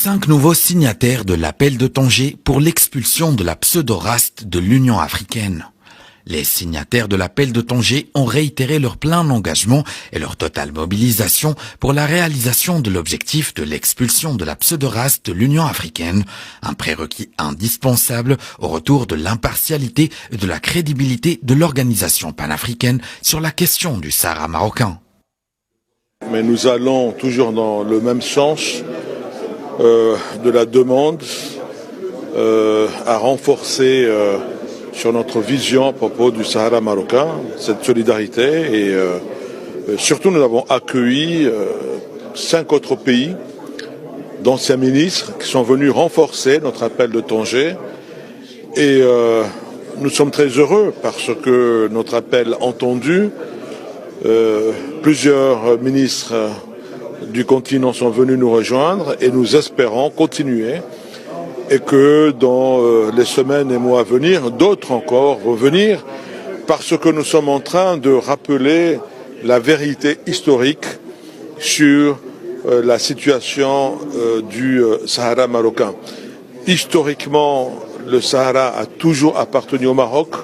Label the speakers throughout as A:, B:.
A: 5 nouveaux signataires de l'appel de Tanger pour l'expulsion de la pseudo-race de l'Union africaine. Les signataires de l'appel de Tanger ont réitéré leur plein engagement et leur totale mobilisation pour la réalisation de l'objectif de l'expulsion de la pseudo-race de l'Union africaine, un prérequis indispensable au retour de l'impartialité et de la crédibilité de l'organisation panafricaine sur la question du Sahara marocain.
B: Mais nous allons toujours dans le même sens de la demande à renforcer sur notre vision à propos du Sahara marocain, cette solidarité. Et surtout, nous avons accueilli 5 autres pays d'anciens ministres qui sont venus renforcer notre appel de Tanger. Et nous sommes très heureux parce que notre appel entendu, plusieurs ministres du continent sont venus nous rejoindre et nous espérons continuer et que dans les semaines et mois à venir, d'autres encore vont venir parce que nous sommes en train de rappeler la vérité historique sur la situation du Sahara marocain. Historiquement, le Sahara a toujours appartenu au Maroc.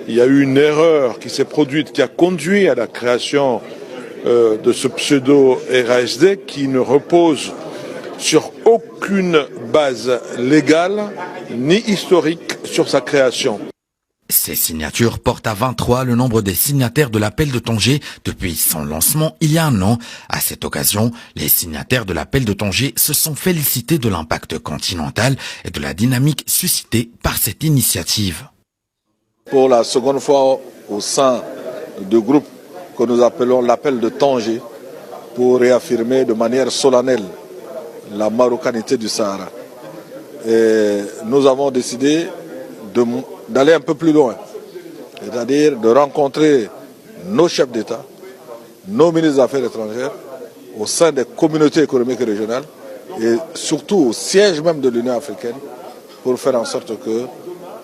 B: Il y a eu une erreur qui s'est produite, qui a conduit à la création de ce pseudo-RASD qui ne repose sur aucune base légale ni historique sur sa création.
A: Ces signatures portent à 23 le nombre des signataires de l'appel de Tanger depuis son lancement il y a un an. À cette occasion, les signataires de l'appel de Tanger se sont félicités de l'impact continental et de la dynamique suscitée par cette initiative.
C: Pour la seconde fois au sein du groupe que nous appelons l'appel de Tanger pour réaffirmer de manière solennelle la marocanité du Sahara. Et nous avons décidé d'aller un peu plus loin, c'est-à-dire de rencontrer nos chefs d'État, nos ministres des Affaires étrangères au sein des communautés économiques et régionales et surtout au siège même de l'Union africaine pour faire en sorte que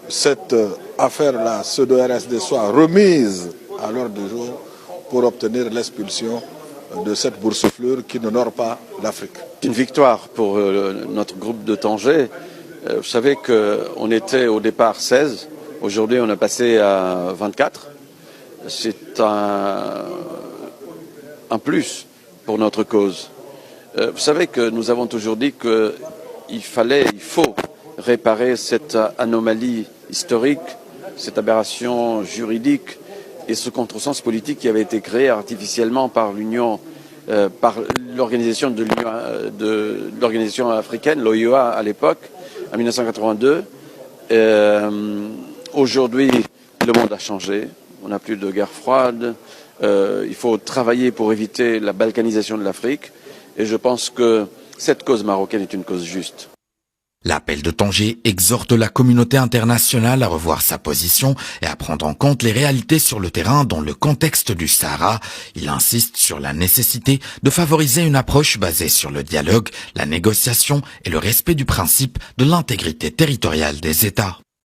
C: cette affaire-là, pseudo-RSD, soit remise à l'ordre du jour pour obtenir l'expulsion de cette boursouflure qui n'honore pas l'Afrique.
D: C'est une victoire pour notre groupe de Tanger. Vous savez qu'on était au départ 16, aujourd'hui on est passé à 24. C'est un plus pour notre cause. Vous savez que nous avons toujours dit qu'il faut réparer cette anomalie historique, cette aberration juridique et ce contresens politique qui avait été créé artificiellement par par l'organisation de l'organisation africaine, l'OIA à l'époque, en 1982. Aujourd'hui, le monde a changé. On n'a plus de guerre froide. Il faut travailler pour éviter la balkanisation de l'Afrique. Et je pense que cette cause marocaine est une cause juste.
A: L'appel de Tanger exhorte la communauté internationale à revoir sa position et à prendre en compte les réalités sur le terrain dans le contexte du Sahara. Il insiste sur la nécessité de favoriser une approche basée sur le dialogue, la négociation et le respect du principe de l'intégrité territoriale des États.